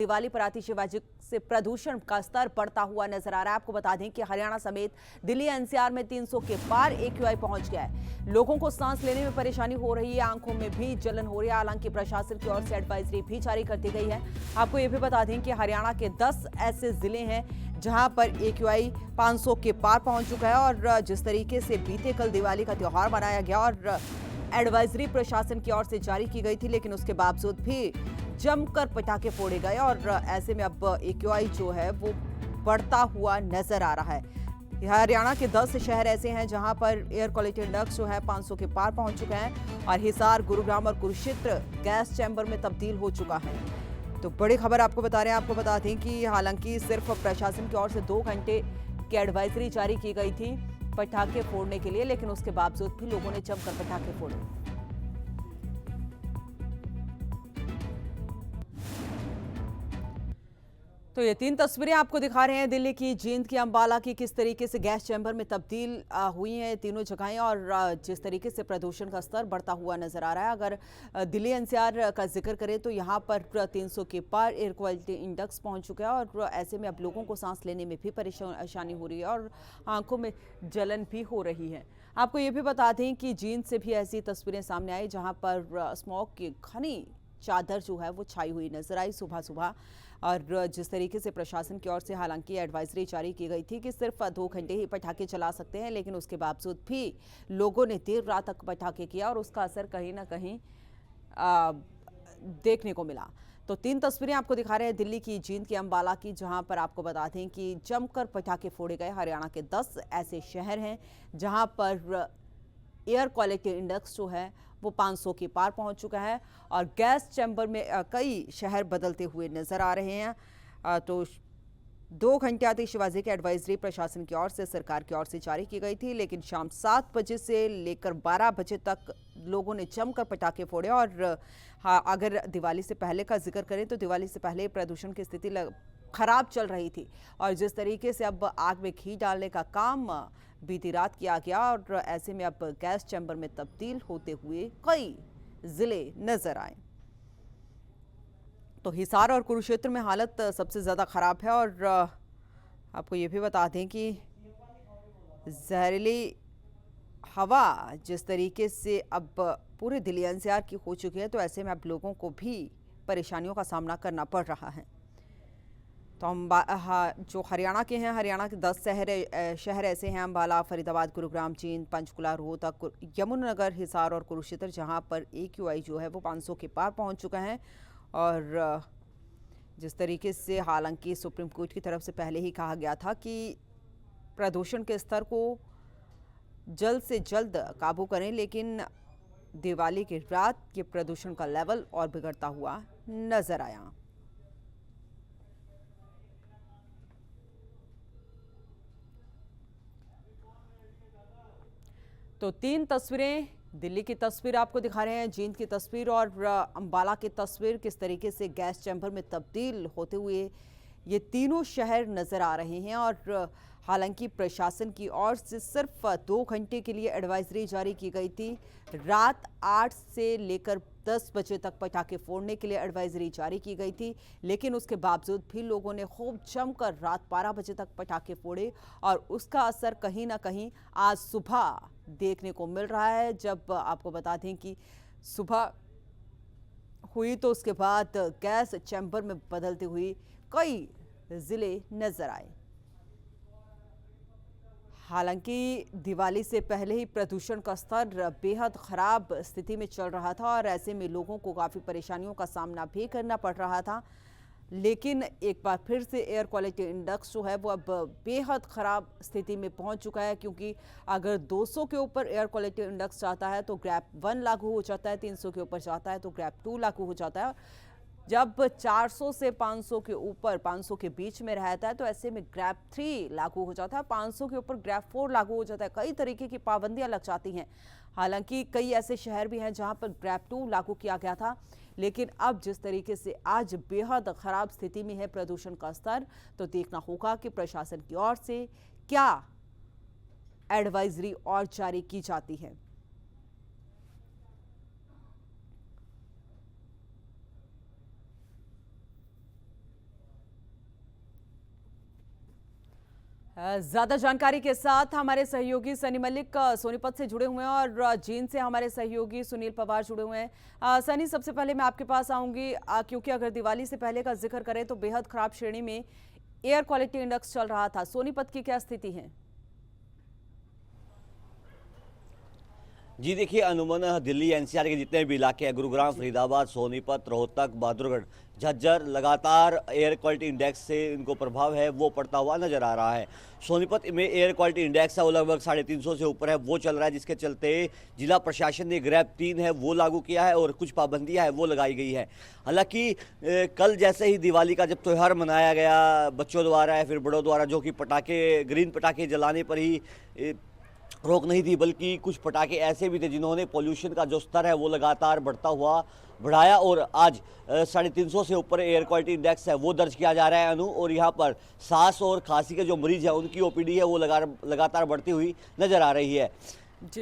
दिवाली पर आतिशबाजी से प्रदूषण का स्तर बढ़ता हुआ नजर आ रहा है। आपको बता दें कि हरियाणा समेत दिल्ली एनसीआर में 300 के पार एक्यूआई पहुंच गया है। लोगों को सांस लेने में परेशानी हो रही है, आंखों में भी जलन हो रही है। हालांकि प्रशासन की ओर से एडवाइजरी भी जारी कर दी गई है। आपको यह भी बता दें कि हरियाणा के 10 ऐसे जिले हैं जहां पर एक्यूआई 500 के पार पहुंच चुका है। और जिस तरीके से बीते कल दिवाली का त्योहार मनाया गया और एडवाइजरी प्रशासन की ओर से जारी की गई थी, लेकिन उसके बावजूद भी जमकर पटाखे फोड़े गए और ऐसे में अब एक्यूआई जो है वो बढ़ता हुआ नजर आ रहा है। हरियाणा के 10 शहर ऐसे हैं जहां पर एयर क्वालिटी इंडेक्स जो है 500 के पार पहुंच चुका है और हिसार, गुरुग्राम और कुरुक्षेत्र गैस चैम्बर में तब्दील हो चुका है। तो बड़ी खबर आपको बता रहे हैं। आपको बता दें कि हालांकि सिर्फ प्रशासन की ओर से 2 घंटे की एडवाइजरी जारी की गई थी पटाखे फोड़ने के लिए, लेकिन उसके बावजूद भी लोगों ने जमकर पटाखे फोड़े। तो ये 3 तस्वीरें आपको दिखा रहे हैं दिल्ली की, जींद की, अंबाला की, किस तरीके से गैस चैम्बर में तब्दील हुई हैं तीनों जगहें और जिस तरीके से प्रदूषण का स्तर बढ़ता हुआ नजर आ रहा है। अगर दिल्ली एनसीआर का जिक्र करें तो यहाँ पर 300 के पार एयर क्वालिटी इंडेक्स पहुंच चुका है और ऐसे में अब लोगों को सांस लेने में भी परेशानी हो रही है और आंखों में जलन भी हो रही है। आपको ये भी बता दें कि जींद से भी ऐसी तस्वीरें सामने आई जहाँ पर स्मॉग की घनी चादर जो है वो छाई हुई नजर आई सुबह सुबह। और जिस तरीके से प्रशासन की ओर से हालांकि एडवाइजरी जारी की गई थी कि सिर्फ 2 घंटे ही पटाखे चला सकते हैं, लेकिन उसके बावजूद भी लोगों ने देर रात तक पटाखे किया और उसका असर कहीं ना कहीं देखने को मिला। तो 3 तस्वीरें आपको दिखा रहे हैं दिल्ली की, जींद की, अंबाला की, जहां पर आपको बता दें कि जमकर पटाखे फोड़े गए। हरियाणा के 10 ऐसे शहर हैं जहां पर एयर क्वालिटी इंडेक्स जो है वो 500 के पार पहुंच चुका है और गैस चैम्बर में कई शहर बदलते हुए नजर आ रहे हैं। तो 2 घंटे आतिशबाजी की एडवाइजरी प्रशासन की ओर से, सरकार की ओर से जारी की गई थी, लेकिन शाम 7 बजे से लेकर 12 बजे तक लोगों ने जमकर पटाखे फोड़े। और हाँ, अगर दिवाली से पहले का जिक्र करें तो दिवाली से पहले प्रदूषण की स्थिति खराब चल रही थी और जिस तरीके से अब आग में घी डालने का काम बीती रात किया गया और ऐसे में अब गैस चैम्बर में तब्दील होते हुए कई जिले नजर आए। तो हिसार और कुरुक्षेत्र में हालत सबसे ज़्यादा खराब है और आपको ये भी बता दें कि जहरीली हवा जिस तरीके से अब पूरे दिल्ली एनसीआर की हो चुकी है, तो ऐसे में अब लोगों को भी परेशानियों का सामना करना पड़ रहा है। तो हम जो हरियाणा के हैं, हरियाणा के 10 शहर ऐसे हैं अंबाला, फरीदाबाद, गुरुग्राम, जींद, पंचकुला, रोहतक, यमुनानगर, हिसार और कुरुक्षेत्र, जहां पर एक्यूआई जो है वो 500 के पार पहुंच चुका है। और जिस तरीके से हालांकि सुप्रीम कोर्ट की तरफ से पहले ही कहा गया था कि प्रदूषण के स्तर को जल्द से जल्द काबू करें, लेकिन दिवाली की रात के प्रदूषण का लेवल और बिगड़ता हुआ नजर आया। तो 3 तस्वीरें, दिल्ली की तस्वीर आपको दिखा रहे हैं, जींद की तस्वीर और अंबाला की तस्वीर, किस तरीके से गैस चैम्बर में तब्दील होते हुए ये तीनों शहर नजर आ रहे हैं। और हालांकि प्रशासन की ओर से सिर्फ 2 घंटे के लिए एडवाइजरी जारी की गई थी। रात 8 से लेकर 10 बजे तक पटाखे फोड़ने के लिए एडवाइजरी जारी की गई थी, लेकिन उसके बावजूद भी लोगों ने खूब जमकर रात 12 बजे तक पटाखे फोड़े और उसका असर कहीं ना कहीं आज सुबह देखने को मिल रहा है। जब आपको बता दें कि सुबह हुई तो उसके बाद गैस चैम्बर में बदलती हुई कई जिले नजर आए। हालांकि दिवाली से पहले ही प्रदूषण का स्तर बेहद खराब स्थिति में चल रहा था और ऐसे में लोगों को काफ़ी परेशानियों का सामना भी करना पड़ रहा था, लेकिन एक बार फिर से एयर क्वालिटी इंडेक्स जो है वो अब बेहद ख़राब स्थिति में पहुंच चुका है। क्योंकि अगर 200 के ऊपर एयर क्वालिटी इंडेक्स जाता है तो ग्रैप 1 लागू हो जाता है, 300 के ऊपर जाता है तो ग्रैप 2 लागू हो जाता है। जब 400 से 500 के ऊपर, 500 के बीच में रहता है तो ऐसे में ग्रैप 3 लागू हो जाता है, 500 के ऊपर ग्रैप 4 लागू हो जाता है। कई तरीके की पाबंदियां लग जाती हैं। हालांकि कई ऐसे शहर भी हैं जहां पर ग्रैप 2 लागू किया गया था, लेकिन अब जिस तरीके से आज बेहद खराब स्थिति में है प्रदूषण का स्तर, तो देखना होगा कि प्रशासन की ओर से क्या एडवाइजरी और जारी की जाती है। ज्यादा जानकारी के साथ हमारे सहयोगी सनी मलिक सोनीपत से जुड़े हुए हैं और जींद से हमारे सहयोगी सुनील पवार जुड़े हुए हैं। सनी, सबसे पहले मैं आपके पास आऊंगी क्योंकि अगर दिवाली से पहले का जिक्र करें तो बेहद खराब श्रेणी में एयर क्वालिटी इंडेक्स चल रहा था। सोनीपत की क्या स्थिति है? जी देखिए, अमूमन दिल्ली एनसीआर के जितने भी इलाके हैं, गुरुग्राम, फरीदाबाद, सोनीपत, रोहतक, बहादुरगढ़, झज्जर, लगातार एयर क्वालिटी इंडेक्स से इनको प्रभाव है वो पड़ता हुआ नजर आ रहा है। सोनीपत में एयर क्वालिटी इंडेक्स है वो लगभग 350 से ऊपर है, वो चल रहा है, जिसके चलते जिला प्रशासन ने ग्रैब 3 है वो लागू किया है और कुछ पाबंदियां है वो लगाई गई है। हालांकि कल जैसे ही दिवाली का जब त्यौहार मनाया गया बच्चों द्वारा या फिर बड़ों द्वारा, जो कि पटाखे, ग्रीन पटाखे जलाने पर ही रोक नहीं थी, बल्कि कुछ पटाखे ऐसे भी थे जिन्होंने पोल्यूशन का जो स्तर है वो लगातार बढ़ाया और आज 350 से ऊपर एयर क्वालिटी इंडेक्स है वो दर्ज किया जा रहा है अनु। और यहाँ पर सांस और खांसी के जो मरीज है उनकी ओपीडी है वो लगातार बढ़ती हुई नजर आ रही है।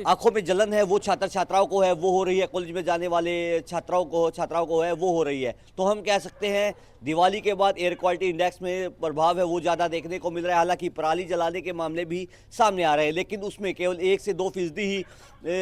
आंखों में जलन है वो छात्र छात्राओं को है वो हो रही है, कॉलेज में जाने वाले छात्राओं को है वो हो रही है। तो हम कह सकते हैं दिवाली के बाद एयर क्वालिटी इंडेक्स में प्रभाव है वो ज़्यादा देखने को मिल रहा है। हालांकि पराली जलाने के मामले भी सामने आ रहे हैं, लेकिन उसमें केवल 1 से 2% ही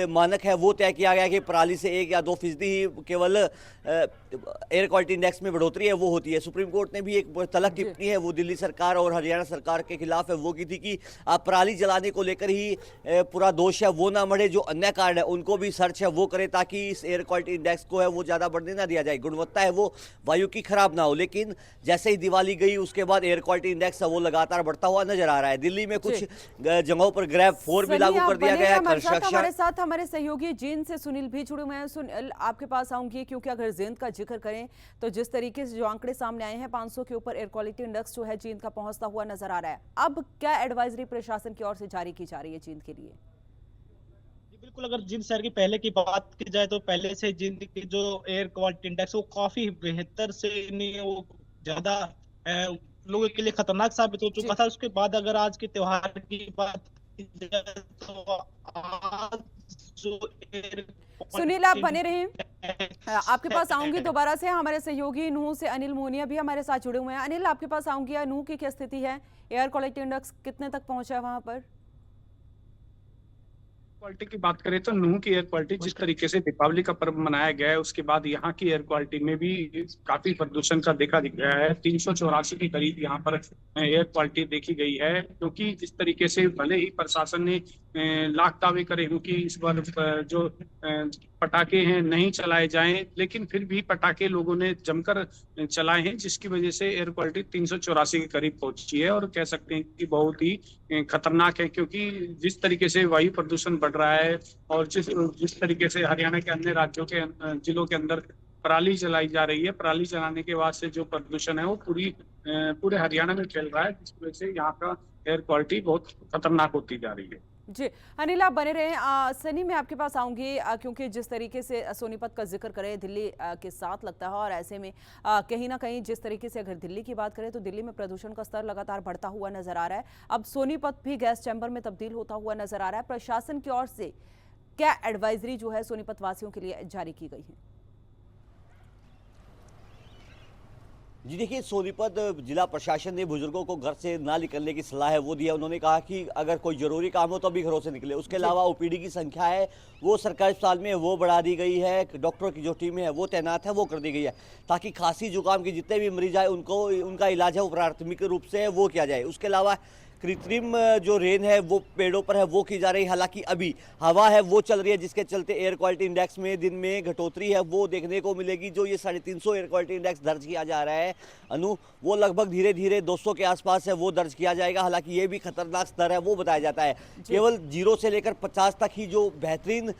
मानक है वो तय किया गया कि पराली से 1 या 2% ही केवल एयर क्वालिटी इंडेक्स में बढ़ोतरी है वो होती है। सुप्रीम कोर्ट ने भी एक तलख टिप्पणी है वो दिल्ली सरकार और हरियाणा सरकार के खिलाफ है वो की थी कि आप पराली जलाने को लेकर ही पूरा दोष है वो ना बढ़े, जो अन्य कारण है उनको भी सर्च है वो करें ताकि इस एयर क्वालिटी इंडेक्स को है वो ज़्यादा बढ़ने ना दिया जाए, गुणवत्ता है वो वायु की खराब ना हो। लेकिन जैसे ही दिवाली गई उसके बाद एयर क्वालिटी इंडेक्स है वो लगातार बढ़ता हुआ नजर आ रहा है। दिल्ली में कुछ जगहों पर ग्रैब 4 भी लागू कर दिया गया है। हमारे साथ हमारे सहयोगी जींद से सुनील भी जुड़े हुए हैं। सुनील, आपके पास आऊंगी क्योंकि अगर जींद का जिक्र करें तो जिस तरीके से जो आंकड़े सामने आए हैं 500 के ऊपर एयर क्वालिटी इंडेक्स जो है जींद का पहुंचता हुआ नजर आ रहा है। अब क्या एडवाइजरी प्रशासन की ओर से जारी की जा रही है जींद के लिए? बिल्कुल, अगर जींद शहर की पहले की बात की जाए तो पहले से जींद की जो एयर क्वालिटी इंडेक्स वो काफी बेहतर से नहीं, वो ज्यादा लोगों के लिए खतरनाक साबित हो चुका था। उसके बाद अगर आज के त्योहार की बात की जाए तो आज जो एयर सुनील आप बने रहें, आपके पास आऊंगी दोबारा से। हमारे सहयोगी नूह से अनिल मोहनिया भी हमारे साथ जुड़े हुए हैं। अनिल, आपके पास आऊंगी। नूह की क्या स्थिति है? एयर क्वालिटी इंडेक्स कितने तक पहुंचा है वहां पर? क्वालिटी की बात करें तो नूह की एयर क्वालिटी जिस तरीके से दीपावली का पर्व मनाया गया है उसके बाद यहाँ की एयर क्वालिटी में भी काफी प्रदूषण का दिख गया है। 384 के करीब यहाँ पर एयर क्वालिटी देखी गई है, क्योंकि जिस तरीके से भले ही प्रशासन ने लाख दावे करे हूँ कि इस बार जो पटाखे हैं नहीं चलाए जाएं, लेकिन फिर भी पटाखे लोगों ने जमकर चलाए हैं, जिसकी वजह से एयर क्वालिटी 384 के करीब पहुंची है। और कह सकते हैं कि बहुत ही खतरनाक है, क्योंकि जिस तरीके से वायु प्रदूषण बढ़ रहा है और जिस तरीके से हरियाणा के अन्य राज्यों के जिलों के अंदर पराली जलाई जा रही है, पराली जलाने के बाद से जो प्रदूषण है वो पूरे हरियाणा में फैल रहा है, जिस वजह से यहाँ का एयर क्वालिटी बहुत खतरनाक होती जा रही है। जी अनिल, आप बने रहें। सनी, मैं आपके पास आऊंगी क्योंकि जिस तरीके से सोनीपत का जिक्र करें दिल्ली के साथ लगता है, और ऐसे में कहीं ना कहीं जिस तरीके से अगर दिल्ली की बात करें तो दिल्ली में प्रदूषण का स्तर लगातार बढ़ता हुआ नजर आ रहा है। अब सोनीपत भी गैस चैम्बर में तब्दील होता हुआ नजर आ रहा है। प्रशासन की ओर से क्या एडवाइजरी जो है सोनीपत वासियों के लिए जारी की गई है? जी देखिए, सोनीपत जिला प्रशासन ने बुजुर्गों को घर से ना निकलने की सलाह है वो दिया। उन्होंने कहा कि अगर कोई जरूरी काम हो तो अभी घरों से निकले। उसके अलावा ओपीडी की संख्या है वो सरकारी अस्पताल में वो बढ़ा दी गई है, डॉक्टरों की जो टीम है वो तैनात है वो कर दी गई है, ताकि खांसी जुकाम के जितने भी मरीज आए उनका इलाज है वो प्राथमिक रूप से वो किया जाए। उसके अलावा कृत्रिम जो रेन है वो पेड़ों पर है वो की जा रही है। हालांकि अभी हवा है वो चल रही है, जिसके चलते एयर क्वालिटी इंडेक्स में दिन में घटोतरी है वो देखने को मिलेगी। जो ये 350 एयर क्वालिटी इंडेक्स दर्ज किया जा रहा है अनु, वो लगभग धीरे धीरे 200 के आसपास है वो दर्ज किया जाएगा। हालांकि ये भी खतरनाक स्तर है वो बताया जाता है। केवल 0 से लेकर 50 तक ही जो बेहतरीन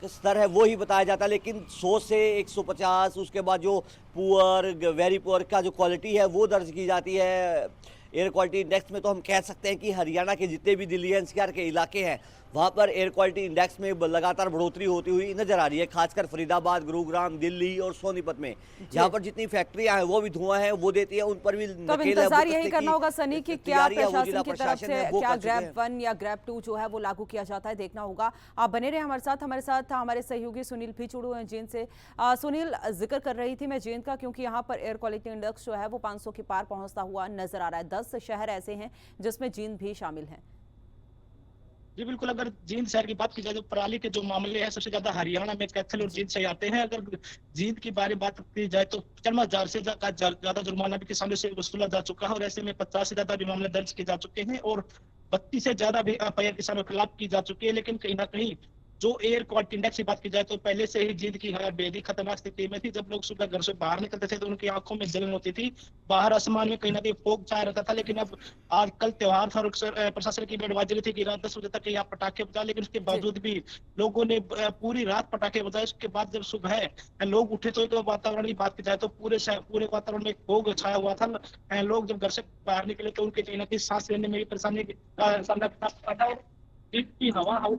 स्तर है वो ही बताया जाता है, लेकिन 100 से 150 उसके बाद जो पुअर, वेरी पुअर का जो क्वालिटी है वो दर्ज की जाती है एयर क्वालिटी इंडेक्स में। तो हम कह सकते हैं कि हरियाणा के जितने भी दिल्ली एनसीआर के इलाके हैं वहाँ पर एयर क्वालिटी इंडेक्स में लगातार बढ़ोतरी होती हुई नजर आ रही है, खासकर फरीदाबाद, गुरुग्राम, दिल्ली और सोनीपत में। यहाँ पर जितनी फैक्ट्रियां हैं वो भी धुआं है वो देती है, उन पर भी तो अब इंतजार यही करना होगा सनी कि क्या प्रशासन की तरफ से क्या ग्रैब 1 या ग्रैब 2 जो है वो लागू किया जाता है, देखना होगा। आप बने रहे हमारे साथ हमारे सहयोगी सुनील भी जुड़े हुए हैं जींद से। सुनील, जिक्र कर रही थी मैं जींद का, क्योंकि यहाँ पर एयर क्वालिटी इंडेक्स जो है वो 500 के पार पहुंचता हुआ नजर आ रहा है। 10 शहर ऐसे हैं जिसमें जींद भी शामिल है। जी बिल्कुल, अगर जींद शहर की बात की जाए तो पराली के जो मामले हैं सबसे ज्यादा हरियाणा में कैथल और जींद से आते हैं। अगर जींद की बात की जाए तो 50,000 से ज्यादा जुर्माना भी किसानों से वसूला जा चुका है और ऐसे में 50 से ज्यादा भी मामले दर्ज किए जा चुके हैं और 32 से ज्यादा भी एफआईआर किसानों के खिलाफ की जा चुकी है। लेकिन कहीं ना कहीं जो एयर क्वालिटी इंडेक्स की बात की जाए तो पहले से ही जींद की हालत बेहद ही खतरनाक स्थिति में थी। जब लोग सुबह घर से बाहर निकलते थे तो उनकी आंखों में जलन होती थी, बाहर आसमान में कहीं ना कहीं फोग छाया रहता था। लेकिन अब आज कल त्योहार था और प्रशासन की एडवाइजरी थी कि रात 10 बजे तक यहाँ पटाखे बजाए, लेकिन उसके बावजूद भी लोगों ने पूरी रात पटाखे बजाए। उसके बाद जब सुबह लोग उठे तो वातावरण की बात की जाए तो पूरे वातावरण में फोग छाया हुआ था। लोग जब घर से बाहर निकले तो उनके कहीं ना कहीं सांस लेने में भी परेशानी का सामना करना पड़ा और हवा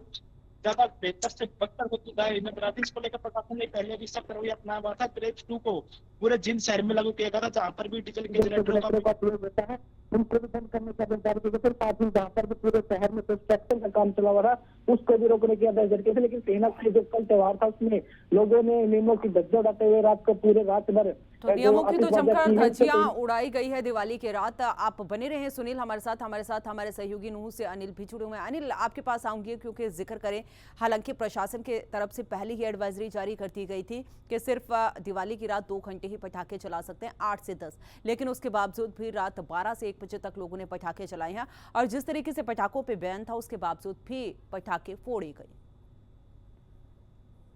ज्यादा बेहतर से बदतर हो चुका है। इसको लेकर प्रशासन ने पहले भी सख्त रवैया अपनाया हुआ था। ग्रेड 2 को पूरे जींद शहर में लागू किया गया था, जहाँ पर भी डीजल के जनरेटरों का प्रयोग होता है उनको भी बंद करने का विचार किया गया। साथ ही जहाँ पर भी पूरे शहर में कंस्ट्रक्शन का काम चला हुआ था उसको भी रोकने की आदेश दिए थे। लेकिन कहीं ना कहीं जो कल त्योहार था उसमें लोगों ने नियमों की धज्जियां उड़ाते हुए रात को पूरे रात भर तो नियमों की तो जमकर धज्जियां उड़ाई गई है दिवाली के रात। आप बने रहे सुनील हमारे साथ हमारे सहयोगी नूह से अनिल भी जुड़े हुए हैं। अनिल, आपके पास आऊंगी क्योंकि जिक्र करें, हालांकि प्रशासन के तरफ से पहले ही एडवाइजरी जारी कर दी गई थी कि सिर्फ दिवाली की रात 2 घंटे ही पटाखे चला सकते हैं, 8 से 10, लेकिन उसके बावजूद भी रात 12 से 1 बजे तक लोगों ने पटाखे चलाए हैं और जिस तरीके से पटाखों पे बैन था उसके बावजूद भी पटाखे फोड़े गए।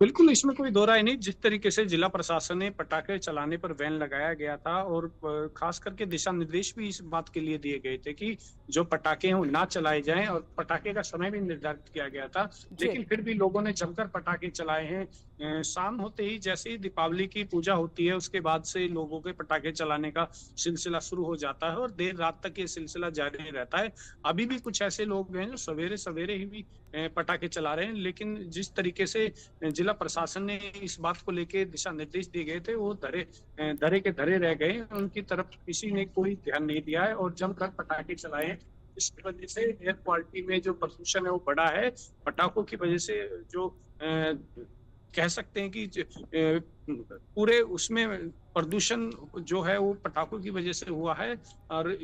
बिल्कुल, इसमें कोई दो राय नहीं। जिस तरीके से जिला प्रशासन ने पटाखे चलाने पर बैन लगाया गया था और खास करके दिशा निर्देश भी इस बात के लिए दिए गए थे कि जो पटाखे हैं वो ना चलाए जाएं और पटाखे का समय भी निर्धारित किया गया था। लेकिन फिर भी लोगों ने जमकर पटाखे चलाए हैं। शाम होते ही जैसे ही दीपावली की पूजा होती है उसके बाद से लोगों के पटाखे चलाने का सिलसिला शुरू हो जाता है और देर रात तक ये सिलसिला जारी रहता है। अभी भी कुछ ऐसे लोग हैं जो सवेरे सवेरे ही भी पटाखे चला रहे हैं। लेकिन जिस तरीके से जिला प्रशासन ने इस बात को लेके दिशा निर्देश दिए गए थे वो धरे के धरे रह गए, उनकी तरफ किसी ने कोई ध्यान नहीं दिया है और जमकर पटाखे चलाए। इसकी वजह से एयर क्वालिटी में जो प्रदूषण है वो बढ़ा है। पटाखों की वजह से जो कह सकते हैं कि पूरे उसमें प्रदूषण जो है वो पटाखों की वजह से हुआ है और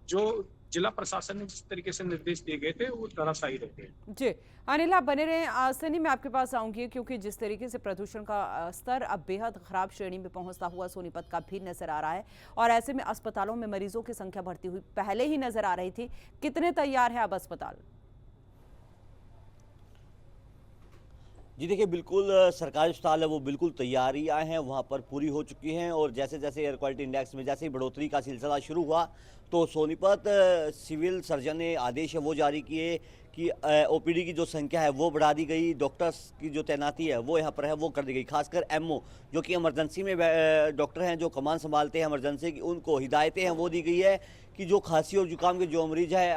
जो जिला प्रशासन ने जिस तरीके से निर्देश दिए गए थे वो धराशायी रह गए। जी अनिल, आप बने रहे। सनी, मैं आपके पास आऊंगी क्योंकि जिस तरीके से प्रदूषण का स्तर अब बेहद खराब श्रेणी में पहुंचता हुआ सोनीपत का भी नजर आ रहा है और ऐसे में अस्पतालों में मरीजों की संख्या बढ़ती हुई पहले ही नजर आ रही थी। कितने तैयार है अब अस्पताल? जी देखिए, बिल्कुल सरकारी अस्पताल है वो बिल्कुल तैयारियां हैं वहाँ पर पूरी हो चुकी हैं और जैसे जैसे एयर क्वालिटी इंडेक्स में जैसे ही बढ़ोतरी का सिलसिला शुरू हुआ तो सोनीपत सिविल सर्जन ने आदेश है वो जारी किए कि ओपीडी की जो संख्या है वो बढ़ा दी गई, डॉक्टर्स की जो तैनाती है वो यहाँ पर है वो कर दी गई। खासकर एमओ जो कि इमरजेंसी में डॉक्टर हैं जो कमान संभालते हैं इमरजेंसी की, उनको हिदायतें हैं वो दी गई है कि जो खांसी और जुकाम के जो मरीज है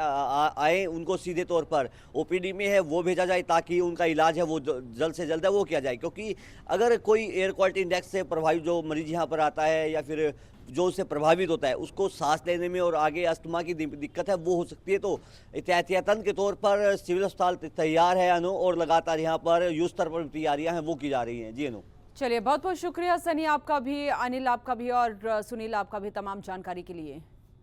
आए उनको सीधे तौर पर ओपीडी में है वो भेजा जाए ताकि उनका इलाज है वो जल्द से जल्द है वो किया जाए। क्योंकि अगर कोई एयर क्वालिटी इंडेक्स से प्रभावित जो मरीज यहाँ पर आता है या फिर जो उससे प्रभावित होता है उसको सांस लेने में और आगे अस्थमा की दिक्कत है वो हो सकती है। तो एहतियातन के तौर पर सिविल अस्पताल तैयार है अनु और लगातार यहाँ पर युद्ध स्तर पर तैयारियाँ हैं वो की जा रही हैं। जी अनु, चलिए बहुत बहुत शुक्रिया सनी आपका भी, अनिल आपका भी और सुनील आपका भी तमाम जानकारी के लिए।